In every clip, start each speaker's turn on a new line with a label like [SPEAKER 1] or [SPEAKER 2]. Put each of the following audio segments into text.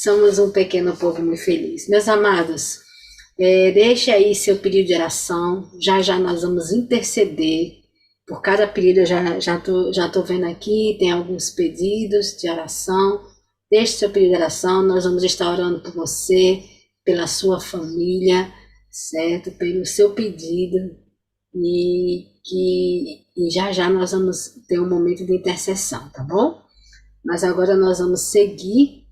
[SPEAKER 1] Somos um pequeno povo muito feliz. Meus amados, deixe aí seu pedido de oração. Já já nós vamos interceder por cada pedido. Eu já tô vendo aqui, tem alguns pedidos de oração. Deixe seu pedido de oração. Nós vamos estar orando por você, pela sua família, certo? Pelo seu pedido. E já já nós vamos ter um momento de intercessão, tá bom? Mas agora nós vamos seguir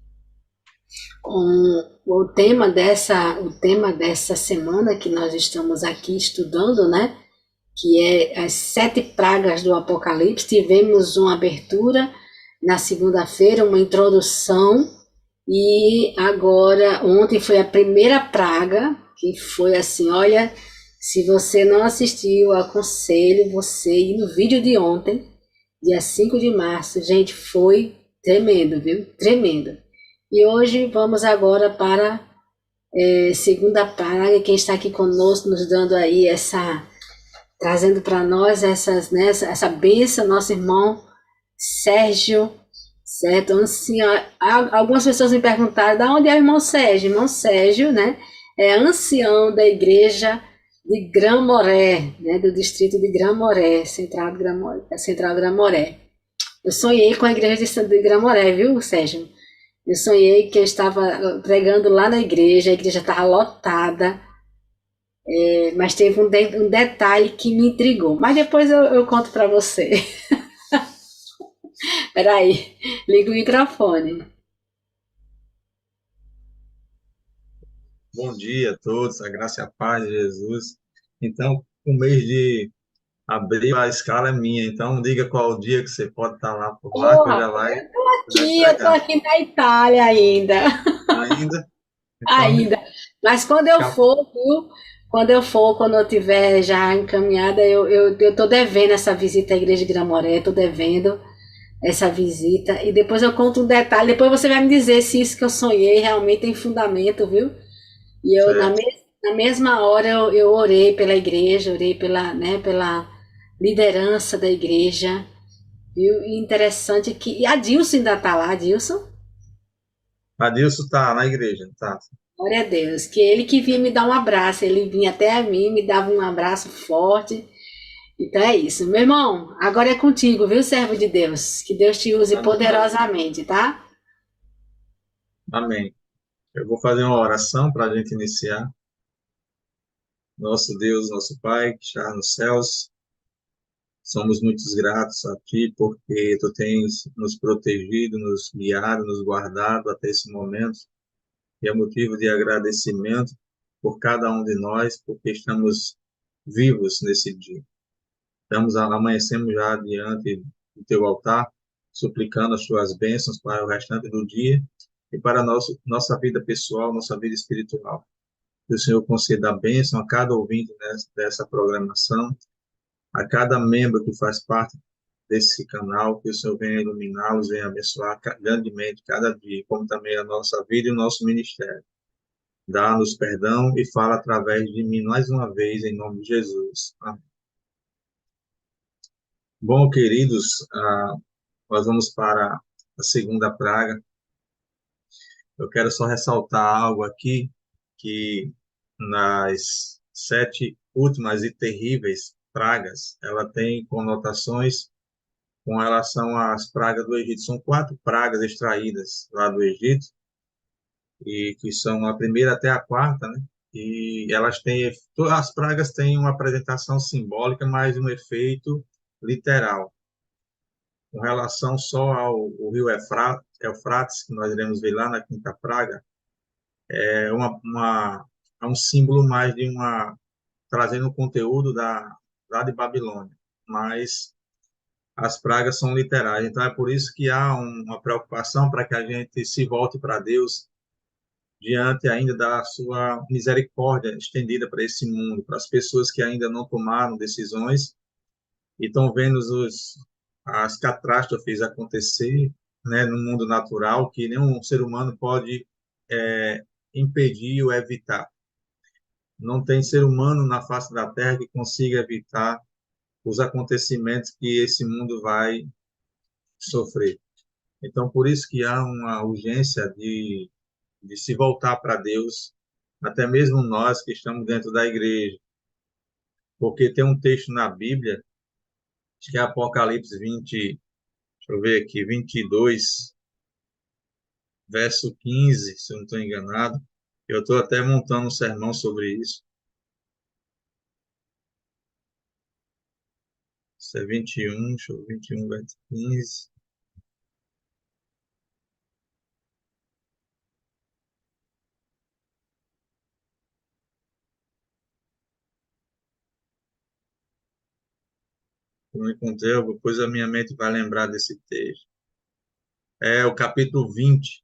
[SPEAKER 1] com o tema dessa semana que nós estamos aqui estudando, né? Que é as 7 pragas do Apocalipse. Tivemos uma abertura na segunda-feira, uma introdução, e agora, ontem foi a primeira praga, que foi assim, olha, se você não assistiu, eu aconselho você ir no vídeo de ontem, dia 5 de março, gente, foi tremendo, viu? Tremendo. E hoje vamos agora para segunda praga. Quem está aqui conosco, nos dando aí trazendo para nós essa bênção, nosso irmão Sérgio, certo? Ancião. Algumas pessoas me perguntaram, de onde é o irmão Sérgio? Irmão Sérgio, né? É ancião da igreja de Grã-Moré, né? Do distrito de Grã-Moré, Central Grã-Moré. Eu sonhei com a igreja de Grã-Moré, viu, Sérgio? Eu sonhei que eu estava pregando lá na igreja, a igreja estava lotada, mas teve um detalhe que me intrigou. Mas depois eu conto para você. Peraí, liga o microfone.
[SPEAKER 2] Bom dia a todos, a graça e a paz de Jesus. Então, o mês de abril, a escala é minha. Então, diga qual o dia que você pode estar lá por lá,
[SPEAKER 1] Ô,
[SPEAKER 2] que eu já
[SPEAKER 1] rapaz,
[SPEAKER 2] vai
[SPEAKER 1] eu tô
[SPEAKER 2] entregar.
[SPEAKER 1] aqui na Itália ainda.
[SPEAKER 2] Ainda? Então,
[SPEAKER 1] Ainda. Mas quando eu
[SPEAKER 2] cap-
[SPEAKER 1] for, viu? Quando eu tiver já encaminhada, eu tô devendo essa visita à igreja de Gramoré, tô devendo essa visita. E depois eu conto um detalhe, depois você vai me dizer se isso que eu sonhei realmente tem fundamento, viu? E
[SPEAKER 2] certo.
[SPEAKER 1] na mesma hora eu orei pela igreja, orei pela liderança da igreja, viu? E interessante que. E a Dilson ainda tá lá, Dilson?
[SPEAKER 2] Adilson está na igreja, tá?
[SPEAKER 1] Glória a Deus. Que ele que vinha me dar um abraço, ele vinha até a mim, me dava um abraço forte. Então é isso. Meu irmão, agora é contigo, viu, servo de Deus? Que Deus te use
[SPEAKER 2] Amém.
[SPEAKER 1] poderosamente, tá?
[SPEAKER 2] Amém. Eu vou fazer uma oração para a gente iniciar. Nosso Deus, nosso Pai, que está nos céus, somos muito gratos a Ti porque Tu tens nos protegido, nos guiado, nos guardado até esse momento. E é motivo de agradecimento por cada um de nós, porque estamos vivos nesse dia. Amanhecemos já diante do Teu altar, suplicando as Tuas bênçãos para o restante do dia e para nossa vida pessoal, nossa vida espiritual. Que o Senhor conceda a bênção a cada ouvinte dessa programação, a cada membro que faz parte desse canal, que o Senhor venha iluminá-los, venha abençoar grandemente cada dia, como também a nossa vida e o nosso ministério. Dá-nos perdão e fala através de mim mais uma vez, em nome de Jesus. Amém. Bom, queridos, nós vamos para a segunda praga. Eu quero só ressaltar algo aqui, que nas 7 últimas e terríveis pragas, ela tem conotações com relação às pragas do Egito. São 4 pragas extraídas lá do Egito, e que são a primeira até a quarta, né? E elas têm, todas as pragas têm uma apresentação simbólica, mas um efeito literal. Com relação só ao rio Eufrates, que nós iremos ver lá na quinta praga, é um símbolo mais de trazendo o conteúdo lá de Babilônia, mas as pragas são literais. Então é por isso que há uma preocupação para que a gente se volte para Deus diante ainda da sua misericórdia estendida para esse mundo, para as pessoas que ainda não tomaram decisões e estão vendo as catástrofes acontecer, né, no mundo natural, que nenhum ser humano pode impedir ou evitar. Não tem ser humano na face da Terra que consiga evitar os acontecimentos que esse mundo vai sofrer. Então, por isso que há uma urgência de de se voltar para Deus, até mesmo nós que estamos dentro da igreja, porque tem um texto na Bíblia, acho que é Apocalipse 20, deixa eu ver aqui, 22, verso 15, se eu não estou enganado. Eu estou até montando um sermão sobre isso. Isso é 21, deixa eu ver, 21, verso 15. Eu não encontrei, depois a minha mente vai lembrar desse texto. É o capítulo 20,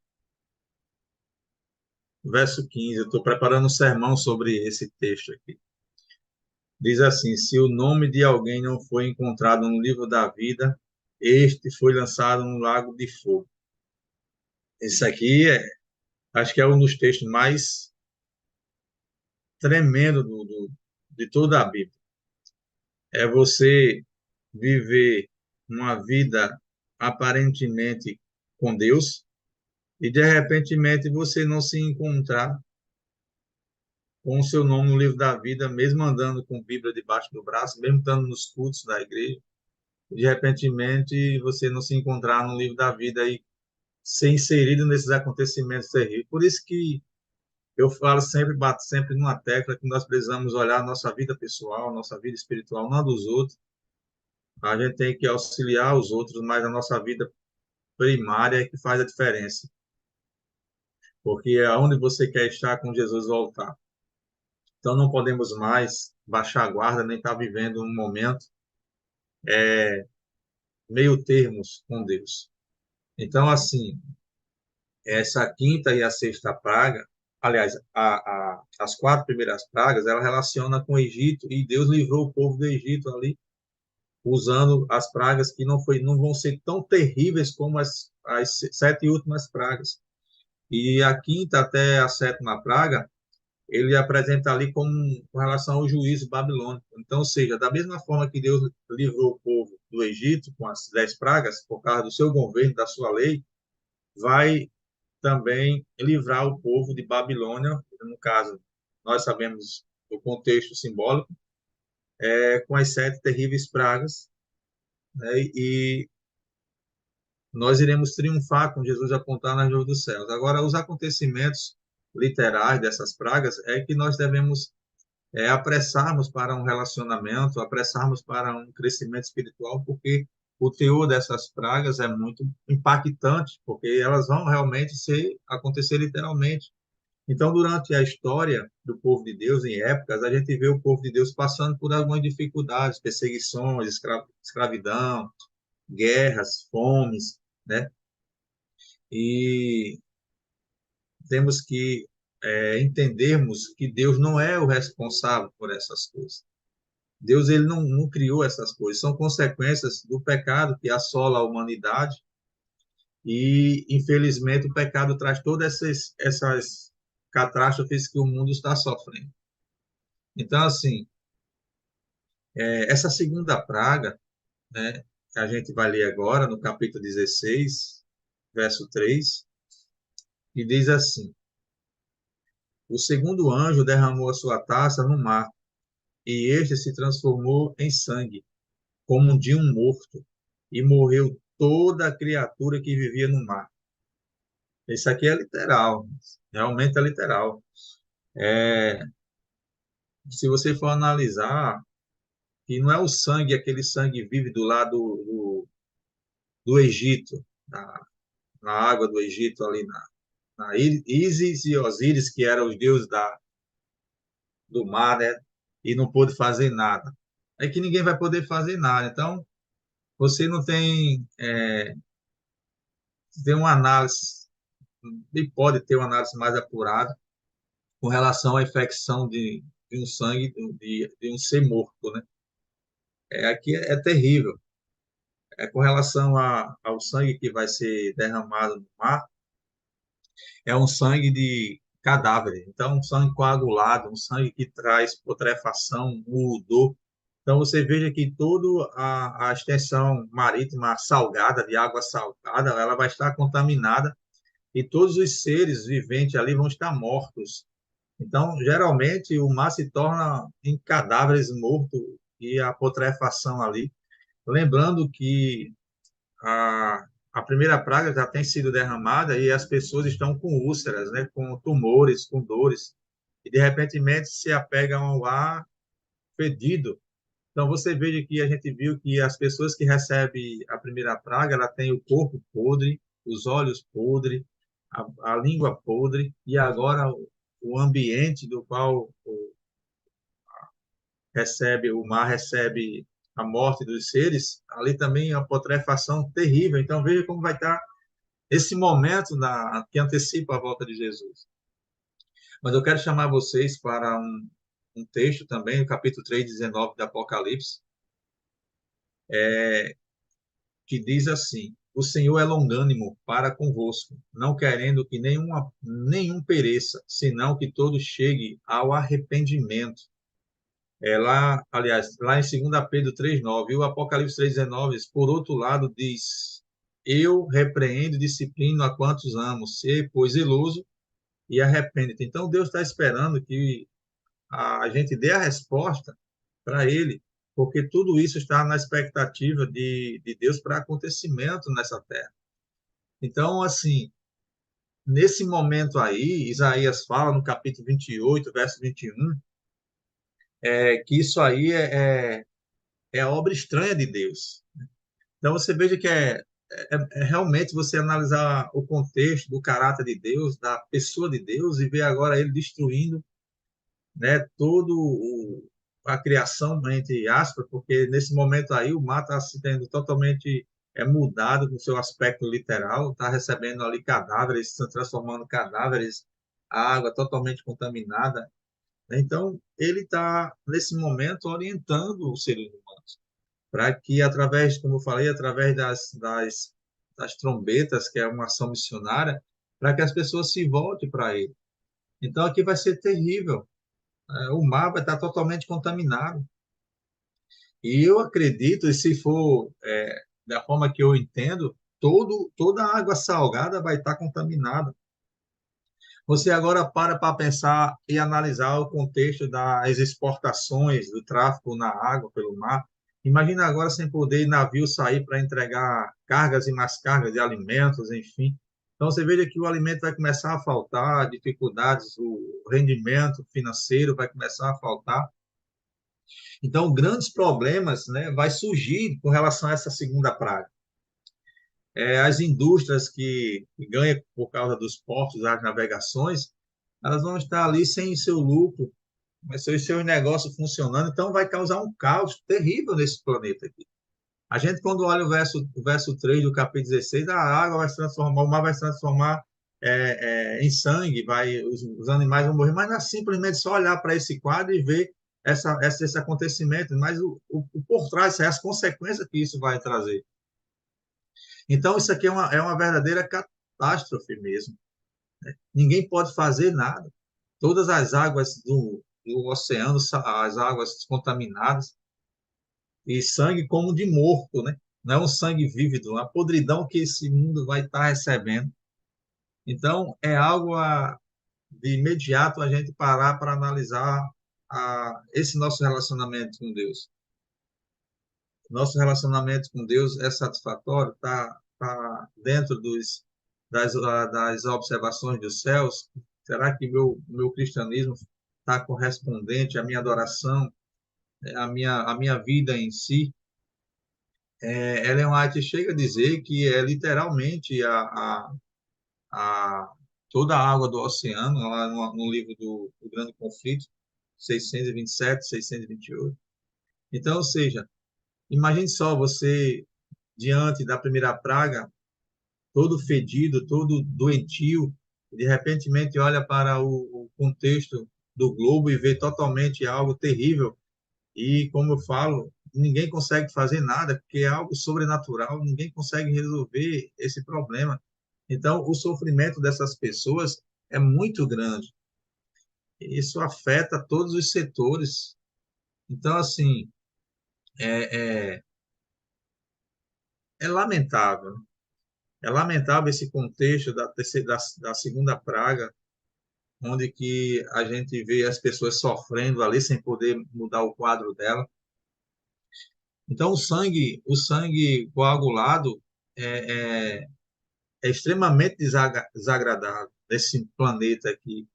[SPEAKER 2] verso 15. Eu estou preparando um sermão sobre esse texto aqui. Diz assim: se o nome de alguém não foi encontrado no livro da vida, este foi lançado no lago de fogo. Esse aqui acho que é um dos textos mais tremendos de toda a Bíblia. É você viver uma vida aparentemente com Deus e de repente você não se encontrar com o seu nome no livro da vida, mesmo andando com Bíblia debaixo do braço, mesmo estando nos cultos da igreja, de repente você não se encontrar no livro da vida e ser inserido nesses acontecimentos terríveis. Por isso que eu falo sempre, bato sempre numa tecla que nós precisamos olhar a nossa vida pessoal, nossa vida espiritual, não a dos outros. A gente tem que auxiliar os outros, mas a nossa vida primária é que faz a diferença. Porque é onde você quer estar com Jesus voltar. Então não podemos mais baixar a guarda, nem estar vivendo um momento meio termos com Deus. Então, assim, essa quinta e a sexta praga, aliás, as quatro primeiras pragas, ela relaciona com o Egito, e Deus livrou o povo do Egito ali, usando as pragas que não vão ser tão terríveis como as sete últimas pragas. E a quinta até a sétima praga, ele apresenta ali com relação ao juízo babilônico. Então, ou seja, da mesma forma que Deus livrou o povo do Egito com as 10 pragas, por causa do seu governo, da sua lei, vai também livrar o povo de Babilônia, no caso, nós sabemos o contexto simbólico, com as sete terríveis pragas, né, e nós iremos triunfar com Jesus apontar nas nuvens dos céus. Agora, os acontecimentos literais dessas pragas é que nós devemos apressarmos para um relacionamento, apressarmos para um crescimento espiritual, porque o teor dessas pragas é muito impactante, porque elas vão realmente acontecer literalmente. Então, durante a história do povo de Deus, em épocas, a gente vê o povo de Deus passando por algumas dificuldades, perseguições, escravidão, guerras, fomes, né? E temos que entendermos que Deus não é o responsável por essas coisas. Deus ele não criou essas coisas, são consequências do pecado que assola a humanidade e, infelizmente, o pecado traz todas essas catástrofes que o mundo está sofrendo. Então, assim, essa segunda praga, né, que a gente vai ler agora, no capítulo 16, verso 3, que diz assim: o segundo anjo derramou a sua taça no mar, e este se transformou em sangue, como de um morto, e morreu toda a criatura que vivia no mar. Isso aqui é literal, realmente é literal. É, se você for analisar, que não é o sangue, aquele sangue vívido lá do Egito, na água do Egito, ali na Ísis e Osíris, que eram os deuses do mar, né? E não pôde fazer nada. É que ninguém vai poder fazer nada. Então, você não tem uma análise, e pode ter uma análise mais apurada com relação à infecção de um sangue de um ser morto, né? Aqui é terrível. Com relação ao sangue que vai ser derramado no mar, é um sangue de cadáver, então um sangue coagulado, um sangue que traz putrefação, um odor. Então você veja que toda a extensão marítima salgada, de água salgada, ela vai estar contaminada e todos os seres viventes ali vão estar mortos. Então, geralmente, o mar se torna em cadáveres mortos e a putrefação ali. Lembrando que a primeira praga já tem sido derramada e as pessoas estão com úlceras, né, com tumores, com dores, e de repente se apegam ao ar fedido. Então, você veja que a gente viu que as pessoas que recebem a primeira praga, ela tem o corpo podre, os olhos podres, a língua podre, e agora o ambiente do qual o mar recebe a morte dos seres, ali também é uma putrefação terrível. Então, veja como vai estar esse momento que antecipa a volta de Jesus. Mas eu quero chamar vocês para um texto também, o capítulo 3, 19 do Apocalipse, que diz assim: O Senhor é longânimo para convosco, não querendo que nenhum pereça, senão que todos cheguem ao arrependimento. Aliás, lá em 2 Pedro 3,9, e o Apocalipse 3,19, por outro lado, diz: Eu repreendo e disciplino a quantos amo, ser, pois, zeloso e arrepende-te. Então, Deus está esperando que a gente dê a resposta para Ele, porque tudo isso está na expectativa de Deus para acontecimento nessa terra. Então, assim, nesse momento aí, Isaías fala no capítulo 28, verso 21, que isso aí é obra estranha de Deus. Então, você veja que é realmente você analisar o contexto do caráter de Deus, da pessoa de Deus, e ver agora ele destruindo, né, a criação, entre aspas, porque nesse momento aí o mar está se tendo totalmente mudado com seu aspecto literal, está recebendo ali cadáveres, se transformando em cadáveres, a água totalmente contaminada. Então, ele está, nesse momento, orientando os seres humanos para que, através, como eu falei, através das trombetas, que é uma ação missionária, para que as pessoas se voltem para ele. Então, aqui vai ser terrível. O mar vai estar totalmente contaminado. E eu acredito, e se for da forma que eu entendo, toda a água salgada vai estar contaminada. Você agora para pensar e analisar o contexto das exportações, do tráfico na água, pelo mar. Imagina agora sem poder navio sair para entregar cargas e mais cargas de alimentos, enfim. Então, você veja que o alimento vai começar a faltar, dificuldades, o rendimento financeiro vai começar a faltar. Então, grandes problemas, né, vai surgir com relação a essa segunda praga. As indústrias que ganham por causa dos portos, das navegações, elas vão estar ali sem seu lucro, mas sem seus negócios funcionando, então vai causar um caos terrível nesse planeta aqui. A gente, quando olha o verso 3 do capítulo 16, a água vai se transformar, o mar vai se transformar em sangue, os animais vão morrer, mas não é simplesmente só olhar para esse quadro e ver esse acontecimento, mas o por trás, as consequências que isso vai trazer. Então, isso aqui é uma verdadeira catástrofe mesmo. Ninguém pode fazer nada. Todas as águas do oceano, as águas contaminadas, e sangue como de morto, né? Não é um sangue vívido, a podridão que esse mundo vai estar recebendo. Então, é algo de imediato a gente parar para analisar esse nosso relacionamento com Deus. Nosso relacionamento com Deus é satisfatório? Tá dentro das observações dos céus? Será que meu cristianismo está correspondente à minha adoração, à minha vida em si? Ellen White chega a dizer que é literalmente toda a água do oceano, lá no livro do Grande Conflito, 627, 628. Então, ou seja, imagine só você, diante da primeira praga, todo fedido, todo doentio, e de repente olha para o contexto do globo e vê totalmente algo terrível. E, como eu falo, ninguém consegue fazer nada, porque é algo sobrenatural, ninguém consegue resolver esse problema. Então, o sofrimento dessas pessoas é muito grande. Isso afeta todos os setores. Então, assim, é, é, é lamentável. É lamentável esse contexto da segunda praga, onde que a gente vê as pessoas sofrendo ali sem poder mudar o quadro dela. Então, o sangue coagulado é, é extremamente desagradável nesse planeta aqui.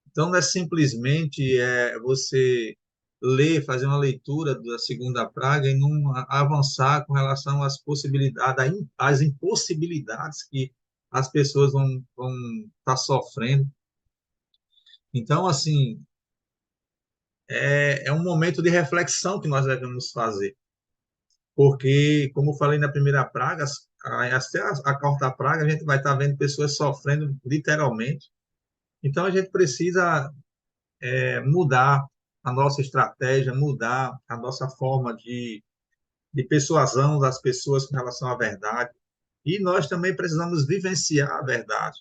[SPEAKER 2] Então, não é simplesmente você ler, fazer uma leitura da segunda praga e não avançar com relação às possibilidades, às impossibilidades que as pessoas vão estar sofrendo. Então, assim, é um momento de reflexão que nós devemos fazer. Porque, como eu falei na primeira praga, até a quarta praga, a gente vai estar vendo pessoas sofrendo literalmente. Então, a gente precisa mudar a nossa estratégia, mudar a nossa forma de persuasão das pessoas com relação à verdade. E nós também precisamos vivenciar a verdade.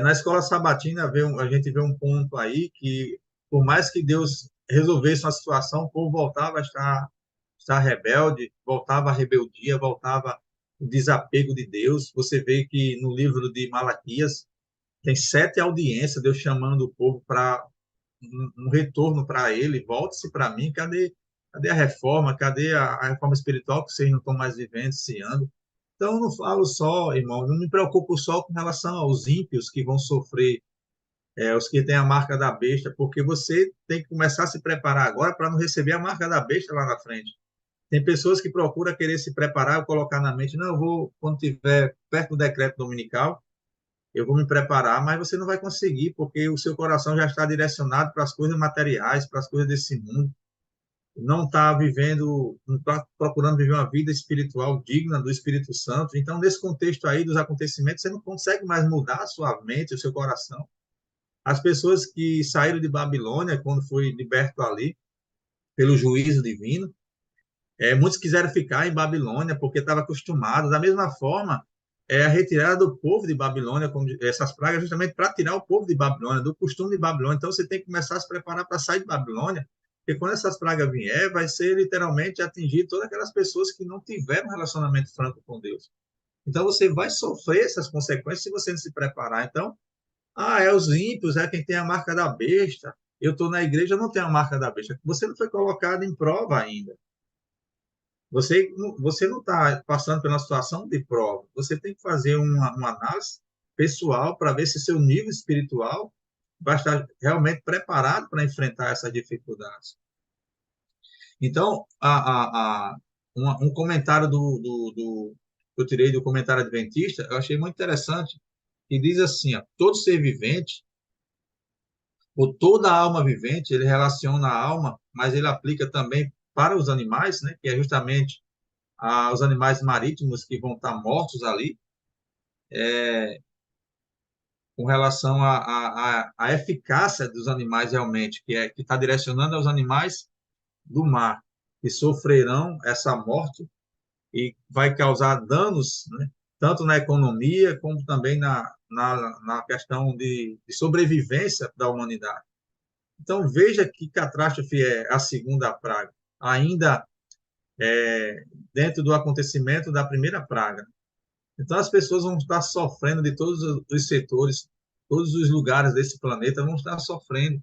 [SPEAKER 2] Na escola sabatina, a gente vê um ponto aí que, por mais que Deus resolvesse uma situação, o povo voltava a estar rebelde, voltava a rebeldia, voltava o desapego de Deus. Você vê que no livro de Malaquias tem 7 audiências, Deus chamando o povo para um retorno para ele, volte-se para mim, cadê a reforma, cadê a reforma espiritual que vocês não estão mais vivenciando? Então, eu não falo só, irmão, não me preocupo só com relação aos ímpios que vão sofrer, os que têm a marca da besta, porque você tem que começar a se preparar agora para não receber a marca da besta lá na frente. Tem pessoas que procuram querer se preparar ou colocar na mente, não, eu vou, quando estiver perto do decreto dominical, eu vou me preparar, mas você não vai conseguir, porque o seu coração já está direcionado para as coisas materiais, para as coisas desse mundo. Não está vivendo, não está procurando viver uma vida espiritual digna do Espírito Santo. Então, nesse contexto aí dos acontecimentos, você não consegue mais mudar a sua mente, o seu coração. As pessoas que saíram de Babilônia, quando foi liberto ali, pelo juízo divino, muitos quiseram ficar em Babilônia porque estavam acostumados. Da mesma forma, a retirada do povo de Babilônia, como essas pragas, justamente para tirar o povo de Babilônia, do costume de Babilônia. Então, você tem que começar a se preparar para sair de Babilônia, porque quando essas pragas vier, vai ser literalmente atingir todas aquelas pessoas que não tiveram um relacionamento franco com Deus. Então, você vai sofrer essas consequências se você não se preparar. Então, é os ímpios, é quem tem a marca da besta. Eu estou na igreja, eu não tenho a marca da besta. Você não foi colocado em prova ainda. Você não está passando pela situação de prova. Você tem que fazer uma análise pessoal para ver se seu nível espiritual vai estar realmente preparado para enfrentar essas dificuldades. Então, um comentário que eu tirei do comentário adventista, eu achei muito interessante, que diz assim, todo ser vivente, ou toda alma vivente, ele relaciona a alma, mas ele aplica também para os animais, né, que é justamente os animais marítimos que vão estar mortos ali, com relação à eficácia dos animais realmente, que está direcionando aos animais do mar, que sofrerão essa morte e vai causar danos, né, tanto na economia como também na questão de sobrevivência da humanidade. Então, veja que catástrofe é a segunda praga, ainda dentro do acontecimento da primeira praga. Então, as pessoas vão estar sofrendo de todos os setores, todos os lugares desse planeta vão estar sofrendo.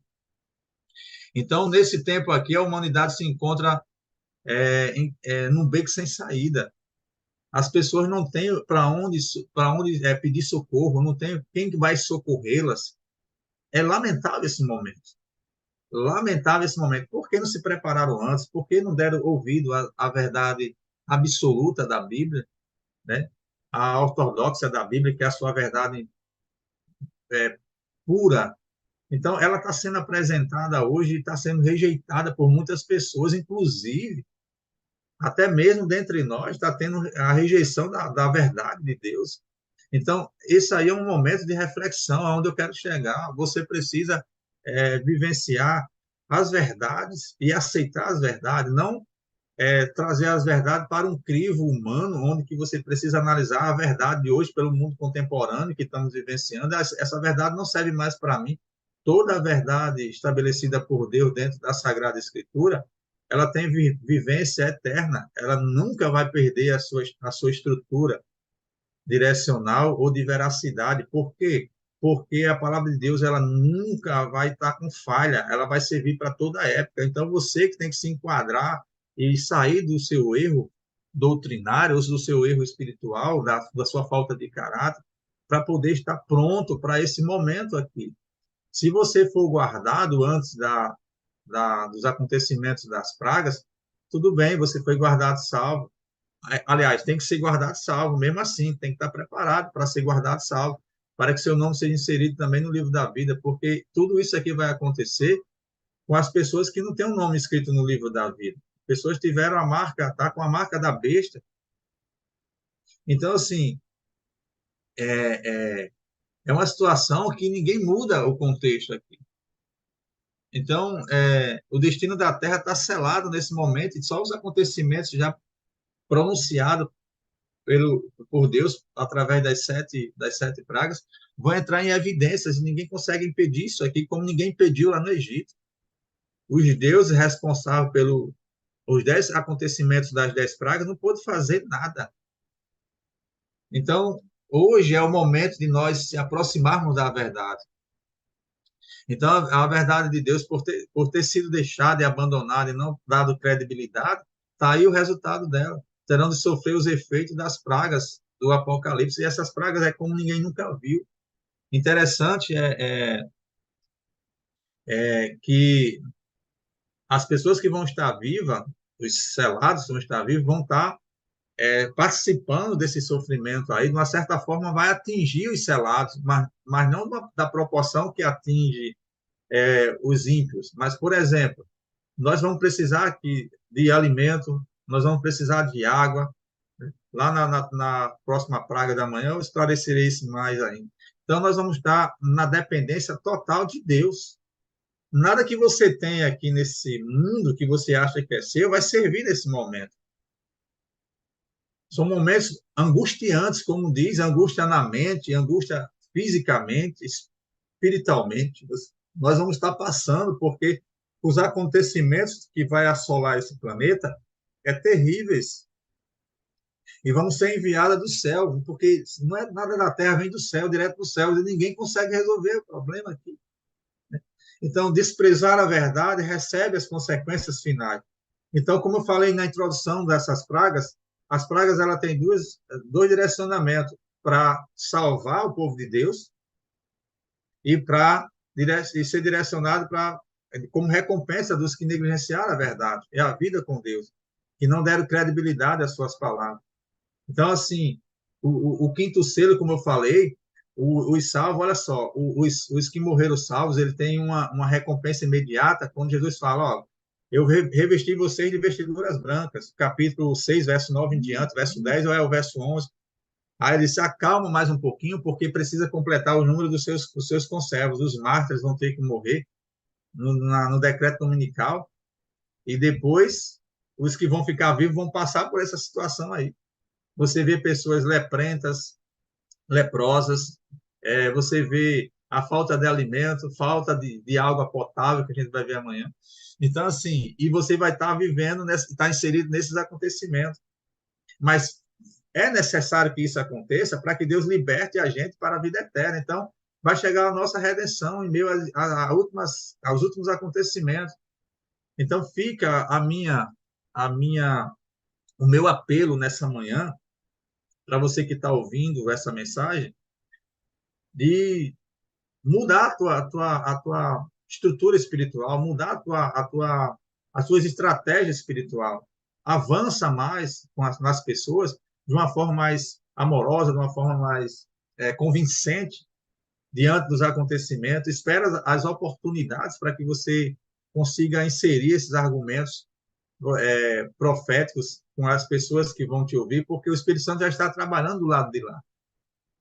[SPEAKER 2] Então, nesse tempo aqui, a humanidade se encontra num beco sem saída. As pessoas não têm para onde pedir socorro, não tem quem vai socorrê-las. É lamentável esse momento. Lamentável esse momento. Por que não se prepararam antes? Por que não deram ouvido à verdade absoluta da Bíblia, né? A ortodoxa da Bíblia, que é a sua verdade pura. Então, ela está sendo apresentada hoje e está sendo rejeitada por muitas pessoas, inclusive, até mesmo dentre nós, está tendo a rejeição da verdade de Deus. Então, isso aí é um momento de reflexão, aonde eu quero chegar. Você precisa vivenciar as verdades e aceitar as verdades, não trazer as verdades para um crivo humano, onde que você precisa analisar a verdade de hoje pelo mundo contemporâneo que estamos vivenciando. Essa verdade não serve mais para mim. Toda a verdade estabelecida por Deus dentro da Sagrada Escritura, ela tem vivência eterna, ela nunca vai perder a sua estrutura. direcional ou de veracidade. Por quê? Porque a palavra de Deus ela nunca vai estar com falha, ela vai servir para toda a época. Então, você que tem que se enquadrar e sair do seu erro doutrinário, ou do seu erro espiritual, da sua falta de caráter, para poder estar pronto para esse momento aqui. Se você for guardado antes dos acontecimentos das pragas, tudo bem, você foi guardado salvo. Aliás, tem que ser guardado salvo, mesmo assim, tem que estar preparado para ser guardado salvo, para que seu nome seja inserido também no livro da vida, porque tudo isso aqui vai acontecer com as pessoas que não têm o um nome escrito no livro da vida. Pessoas tiveram a marca, tá com a marca da besta. Então, assim, é uma situação que ninguém muda o contexto aqui. Então, o destino da Terra está selado nesse momento, e só os acontecimentos já pronunciados por Deus, através das sete pragas, vão entrar em evidências e ninguém consegue impedir isso aqui, como ninguém impediu lá no Egito. Os deuses responsáveis pelos 10 acontecimentos das 10 pragas não pôde fazer nada. Então, hoje é o momento de nós se aproximarmos da verdade. Então, a verdade de Deus, por ter sido deixada e abandonada e não dado credibilidade, está aí o resultado dela. Terão de sofrer os efeitos das pragas do Apocalipse, e essas pragas é como ninguém nunca viu. Interessante é que as pessoas que vão estar vivas, os selados que vão estar vivos, vão estar participando desse sofrimento aí, de uma certa forma vai atingir os selados, mas não da proporção que atinge os ímpios. Mas, por exemplo, nós vamos precisar aqui de alimento, nós vamos precisar de água. Lá na próxima praga da manhã eu esclarecerei isso mais ainda. Então, nós vamos estar na dependência total de Deus. Nada que você tenha aqui nesse mundo que você acha que é seu vai servir nesse momento. São momentos angustiantes, como diz, angústia na mente, angústia fisicamente, espiritualmente. Nós vamos estar passando, porque os acontecimentos que vai assolar esse planeta terríveis. E vamos ser enviados do céu, porque não é nada da terra, vem do céu, direto do céu, e ninguém consegue resolver o problema aqui. Então, desprezar a verdade recebe as consequências finais. Então, como eu falei na introdução dessas pragas, as pragas ela tem dois direcionamentos: para salvar o povo de Deus e para ser direcionado como recompensa dos que negligenciaram a verdade. É a vida com Deus, que não deram credibilidade às suas palavras. Então, assim, o quinto selo, como eu falei, os salvos, olha só, os que morreram salvos, ele tem uma recompensa imediata, quando Jesus fala, ó, eu revesti vocês de vestiduras brancas, capítulo 6, verso 9 em diante, verso 10 ou é o verso 11. Aí ele se acalma mais um pouquinho, porque precisa completar o número dos seus conservos. Os mártires vão ter que morrer no decreto dominical, e depois os que vão ficar vivos vão passar por essa situação aí. Você vê pessoas leprentas, leprosas, você vê a falta de alimento, falta de água potável, que a gente vai ver amanhã. Então, assim, e você vai estar vivendo, estar inserido nesses acontecimentos. Mas é necessário que isso aconteça para que Deus liberte a gente para a vida eterna. Então, vai chegar a nossa redenção em meio aos últimos acontecimentos. Então, fica o meu apelo nessa manhã, para você que está ouvindo essa mensagem, de mudar a tua estrutura espiritual, mudar as suas estratégias espirituais. Avança mais nas pessoas de uma forma mais amorosa, de uma forma mais convincente diante dos acontecimentos. Espera as oportunidades para que você consiga inserir esses argumentos proféticos com as pessoas que vão te ouvir, porque o Espírito Santo já está trabalhando do lado de lá.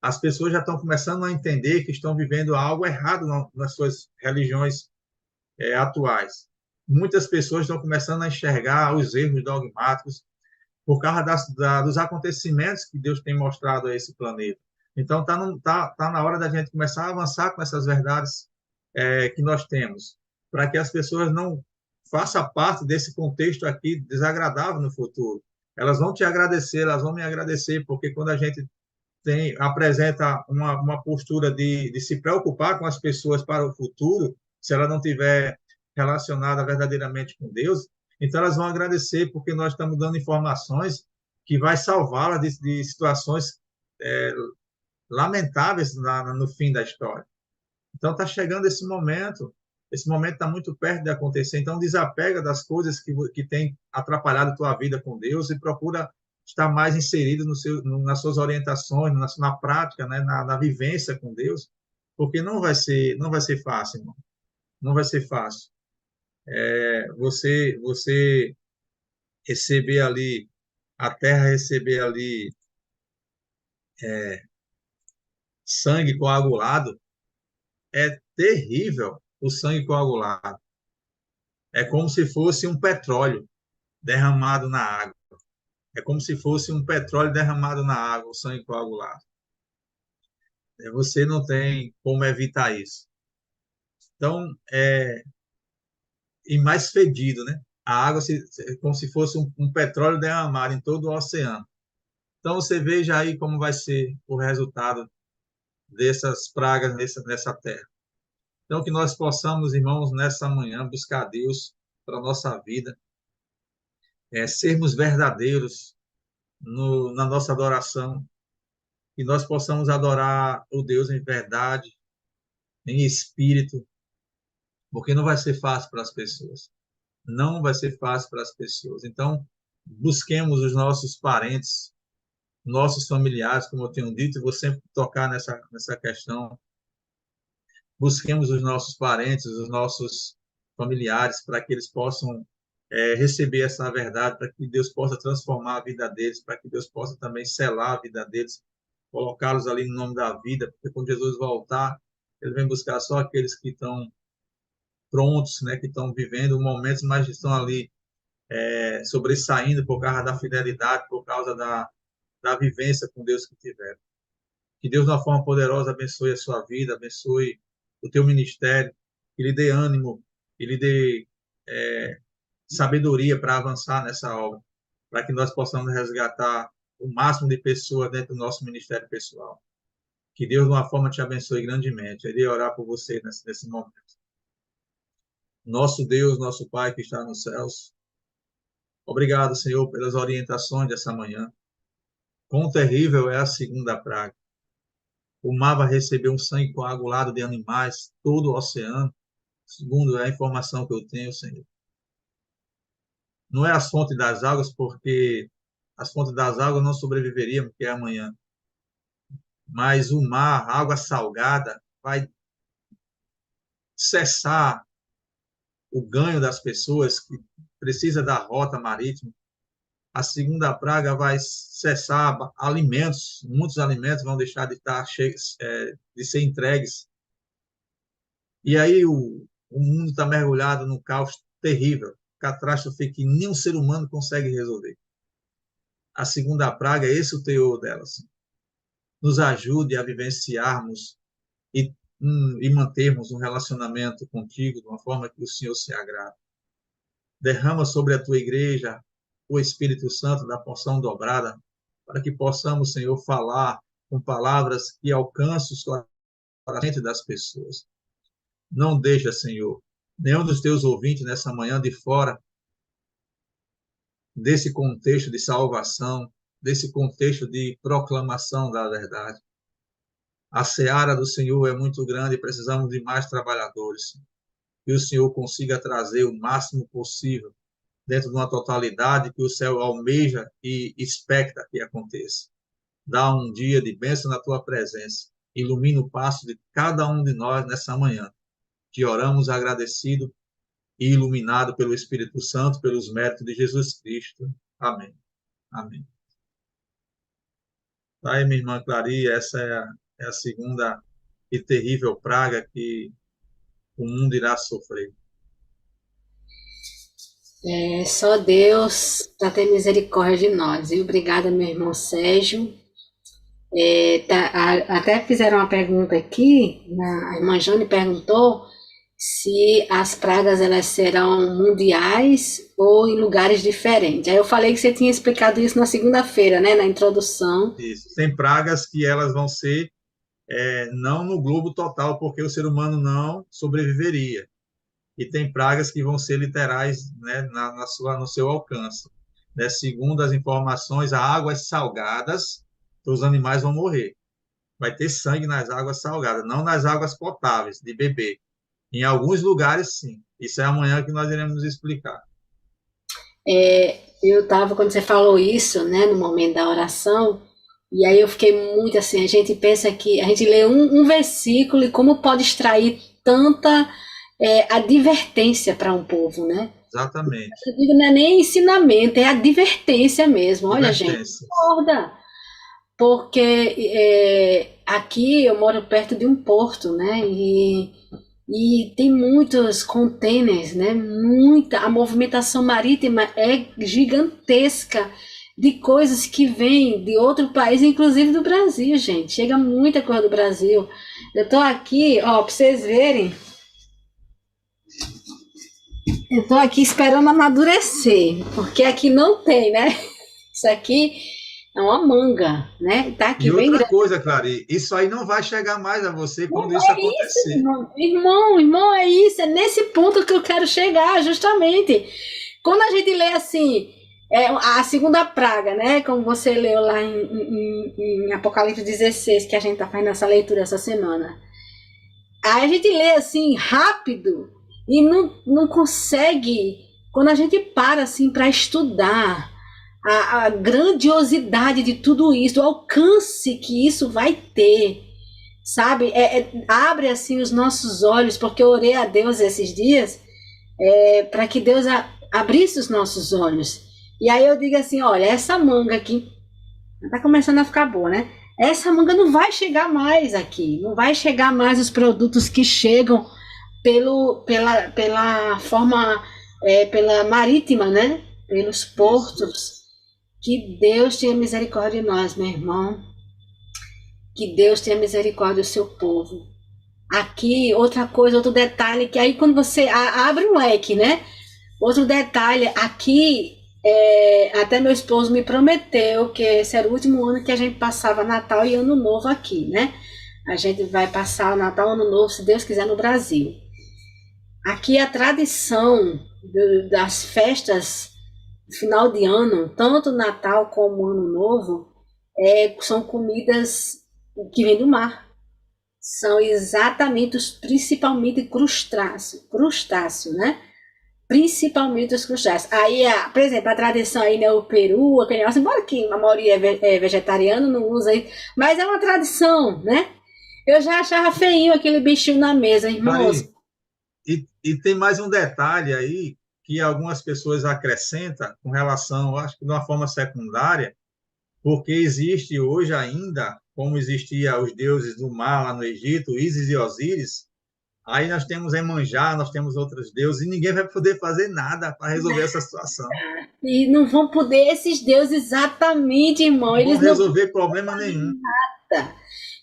[SPEAKER 2] As pessoas já estão começando a entender que estão vivendo algo errado nas suas religiões atuais. Muitas pessoas estão começando a enxergar os erros dogmáticos por causa dos acontecimentos que Deus tem mostrado a esse planeta. Então, tá na hora da gente começar a avançar com essas verdades que nós temos, para que as pessoas não façam parte desse contexto aqui desagradável no futuro. Elas vão te agradecer, elas vão me agradecer, porque quando a gente apresenta uma postura de se preocupar com as pessoas para o futuro, se ela não tiver relacionada verdadeiramente com Deus, então elas vão agradecer porque nós estamos dando informações que vai salvá-la de situações lamentáveis no fim da história. Então está chegando esse momento está muito perto de acontecer, então desapega das coisas que tem atrapalhado a tua vida com Deus e procura estar mais inserido nas suas orientações, na prática, né, na vivência com Deus, porque não vai ser fácil, irmão. Não vai ser fácil. Você receber ali, a terra receber ali sangue coagulado, é terrível o sangue coagulado. É como se fosse um petróleo derramado na água. É como se fosse um petróleo derramado na água, o sangue coagulado. Você não tem como evitar isso. Então, e mais fedido, né? A água é como se fosse um petróleo derramado em todo o oceano. Então, você veja aí como vai ser o resultado dessas pragas nessa terra. Então, que nós possamos, irmãos, nessa manhã, buscar a Deus para a nossa vida, sermos verdadeiros na nossa adoração, que nós possamos adorar o Deus em verdade, em espírito, porque não vai ser fácil para as pessoas. Não vai ser fácil para as pessoas. Então, busquemos os nossos parentes, nossos familiares, como eu tenho dito, e vou sempre tocar nessa questão. Busquemos os nossos parentes, os nossos familiares, para que eles possam receber essa verdade, para que Deus possa transformar a vida deles, para que Deus possa também selar a vida deles, colocá-los ali no nome da vida, porque quando Jesus voltar, ele vem buscar só aqueles que estão prontos, né, que estão vivendo momentos, mas estão ali sobressaindo por causa da fidelidade, por causa da vivência com Deus que tiveram. Que Deus, de uma forma poderosa, abençoe a sua vida, abençoe o teu ministério, que lhe dê ânimo, que lhe dê sabedoria para avançar nessa obra, para que nós possamos resgatar o máximo de pessoas dentro do nosso ministério pessoal. Que Deus, de uma forma, te abençoe grandemente. Eu irei orar por você nesse momento. Nosso Deus, nosso Pai que está nos céus, obrigado, Senhor, pelas orientações dessa manhã. Quão terrível é a segunda praga. O mar vai receber um sangue coagulado de animais, todo o oceano, segundo a informação que eu tenho, Senhor. Não é as fontes das águas, porque as fontes das águas não sobreviveriam, porque é amanhã. Mas o mar, a água salgada, vai cessar o ganho das pessoas que precisa da rota marítima. A segunda praga vai cessar alimentos, muitos alimentos vão deixar de estar cheios, de ser entregues. E aí o mundo está mergulhado num caos terrível, catástrofe que nenhum ser humano consegue resolver. A segunda praga é esse o teor dela. Assim. Nos ajude a vivenciarmos e mantermos um relacionamento contigo de uma forma que o Senhor se agrade. Derrama sobre a tua igreja o Espírito Santo da porção dobrada, para que possamos, Senhor, falar com palavras que alcancem os corações das pessoas. Não deixa, Senhor, nenhum dos teus ouvintes nessa manhã de fora desse contexto de salvação, desse contexto de proclamação da verdade. A seara do Senhor é muito grande e precisamos de mais trabalhadores. Que o Senhor consiga trazer o máximo possível dentro de uma totalidade que o céu almeja e expecta que aconteça. Dá um dia de bênção na tua presença. Ilumina o passo de cada um de nós nessa manhã. Te oramos agradecido e iluminado pelo Espírito Santo, pelos méritos de Jesus Cristo. Amém. Amém. Aí, minha irmã Clary, essa é a segunda e terrível praga que o mundo irá sofrer.
[SPEAKER 1] Só Deus para ter misericórdia de nós. E obrigada, meu irmão Sérgio. Até fizeram uma pergunta aqui, a irmã Jane perguntou se as pragas elas serão mundiais ou em lugares diferentes. Aí eu falei que você tinha explicado isso na segunda-feira, né, na introdução.
[SPEAKER 2] Isso. Tem pragas que elas vão ser não no globo total, porque o ser humano não sobreviveria. E tem pragas que vão ser literais, né, no seu alcance. Né? Segundo as informações, as águas salgadas, os animais vão morrer. Vai ter sangue nas águas salgadas, não nas águas potáveis, de beber. Em alguns lugares, sim. Isso é amanhã que nós iremos explicar.
[SPEAKER 1] Eu estava, quando você falou isso, né, no momento da oração, e aí eu fiquei muito assim, a gente pensa que, a gente lê um versículo e como pode extrair tanta advertência para um povo, né?
[SPEAKER 2] Exatamente.
[SPEAKER 1] Eu digo, não é nem ensinamento, é advertência mesmo. Olha, gente,
[SPEAKER 2] Advertência.
[SPEAKER 1] acorda. Porque aqui eu moro perto de um porto, né? E tem muitos containers, né? A movimentação marítima é gigantesca de coisas que vêm de outro país, inclusive do Brasil, gente. Chega muita coisa do Brasil. Eu tô aqui, ó, para vocês verem. Eu tô aqui esperando amadurecer, porque aqui não tem, né? Isso aqui é uma manga, né? Tá aqui
[SPEAKER 2] E
[SPEAKER 1] bem
[SPEAKER 2] outra
[SPEAKER 1] grande.
[SPEAKER 2] coisa, Clary, isso aí não vai chegar mais a você
[SPEAKER 1] Não
[SPEAKER 2] quando isso
[SPEAKER 1] é isso,
[SPEAKER 2] acontecer.
[SPEAKER 1] irmão. Irmão, é isso. É nesse ponto que eu quero chegar, justamente. Quando a gente lê assim, a segunda praga, né? Como você leu lá em Apocalipse 16, que a gente tá fazendo essa leitura essa semana. Aí a gente lê assim, rápido, e não consegue. Quando a gente para assim para estudar a grandiosidade de tudo isso, o alcance que isso vai ter, sabe? Abre assim os nossos olhos, porque eu orei a Deus esses dias para que Deus abrisse os nossos olhos. E aí eu digo assim, olha, essa manga aqui tá começando a ficar boa, né? Essa manga não vai chegar mais aqui, não vai chegar mais os produtos que chegam pela forma, pela marítima, né? Pelos
[SPEAKER 2] Isso.
[SPEAKER 1] portos. Que Deus tenha misericórdia de nós, meu irmão. Que Deus tenha misericórdia do seu povo. Aqui, outra coisa, outro detalhe, que aí quando você abre um leque, né? Outro detalhe, aqui, até meu esposo me prometeu que esse era o último ano que a gente passava Natal e Ano Novo aqui, né? A gente vai passar o Natal e Ano Novo, se Deus quiser, no Brasil. Aqui a tradição das festas final de ano, tanto Natal como Ano Novo, são comidas que vêm do mar. São exatamente principalmente crustáceo, né? Principalmente os crustáceos. Aí, por exemplo, a tradição aí, né, o peru, aquele negócio, embora que a maioria é vegetariano, não usa isso, mas é uma tradição, né? Eu já achava feinho aquele bichinho na mesa, irmãos.
[SPEAKER 2] Clary, e tem mais um detalhe aí que algumas pessoas acrescentam com relação, acho que de uma forma secundária, porque existe hoje ainda, como existia os deuses do mar lá no Egito, Ísis e Osíris, aí nós temos Emanjá, nós temos outros deuses, e ninguém vai poder fazer nada para resolver essa situação.
[SPEAKER 1] E não vão poder esses deuses exatamente, irmão.
[SPEAKER 2] Não vão
[SPEAKER 1] Eles não
[SPEAKER 2] resolver problema nenhum,
[SPEAKER 1] podem.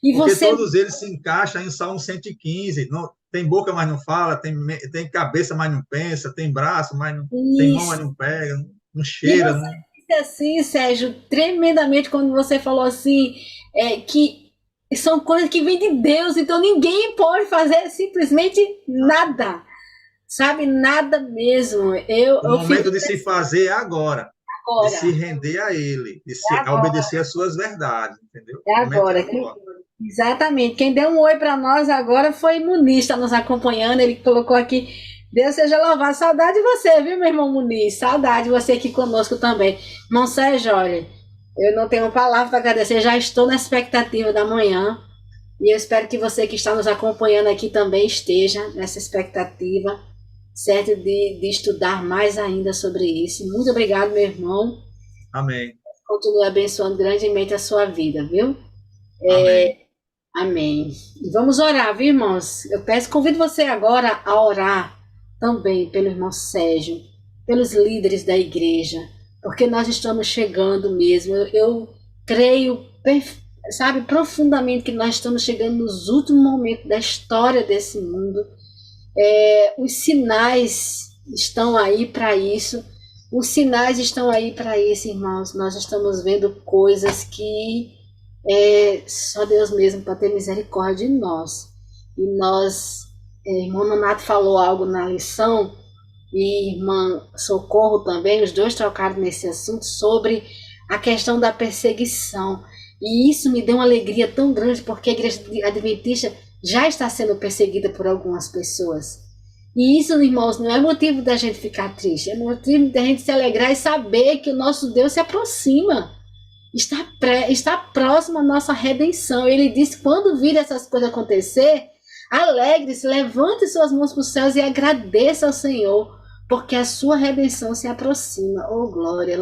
[SPEAKER 1] E
[SPEAKER 2] porque
[SPEAKER 1] você
[SPEAKER 2] todos eles se encaixam em Salmo 115. Não, tem boca, mas não fala, tem cabeça, mas não pensa, tem braço, mas não tem mão, mas
[SPEAKER 1] isso.
[SPEAKER 2] não pega, não
[SPEAKER 1] E
[SPEAKER 2] cheira.
[SPEAKER 1] você
[SPEAKER 2] Não,
[SPEAKER 1] disse assim, Sérgio, tremendamente quando você falou assim, que são coisas que vêm de Deus, então ninguém pode fazer simplesmente nada, sabe? Nada mesmo.
[SPEAKER 2] o
[SPEAKER 1] Eu fico
[SPEAKER 2] momento de se fazer é agora, de
[SPEAKER 1] agora,
[SPEAKER 2] se render a Ele, a
[SPEAKER 1] agora,
[SPEAKER 2] obedecer às suas verdades, entendeu?
[SPEAKER 1] é
[SPEAKER 2] O momento é
[SPEAKER 1] agora.
[SPEAKER 2] agora.
[SPEAKER 1] Exatamente. Quem deu um oi para nós agora foi Muniz, está nos acompanhando. Ele colocou aqui. Deus seja louvado. Saudade de você, viu, meu irmão Muniz? Saudade de você aqui conosco também. Irmão Sérgio, olha, eu não tenho palavra para agradecer. Já estou na expectativa da manhã. E eu espero que você que está nos acompanhando aqui também esteja nessa expectativa, certo? De estudar mais ainda sobre isso. Muito obrigado, meu irmão.
[SPEAKER 2] Amém.
[SPEAKER 1] Continue abençoando grandemente a sua vida, viu?
[SPEAKER 2] Amém.
[SPEAKER 1] Amém. E vamos orar, viu, irmãos? Convido você agora a orar também pelo irmão Sérgio, pelos líderes da igreja, porque nós estamos chegando mesmo. Eu creio, sabe, profundamente que nós estamos chegando nos últimos momentos da história desse mundo Os sinais estão aí para isso. Os sinais estão aí para isso, irmãos. Nós estamos vendo coisas que só Deus mesmo para ter misericórdia de nós. E nós, irmão Nonato falou algo na lição, e irmã Socorro também, os dois trocaram nesse assunto sobre a questão da perseguição. E isso me deu uma alegria tão grande, porque a igreja adventista já está sendo perseguida por algumas pessoas. E isso, irmãos, não é motivo da gente ficar triste, é motivo da gente se alegrar e saber que o nosso Deus se aproxima. Está próximo à nossa redenção. Ele disse: quando vir essas coisas acontecer, alegre-se, levante suas mãos para os céus e agradeça ao Senhor, porque a sua redenção se aproxima. Oh, glória!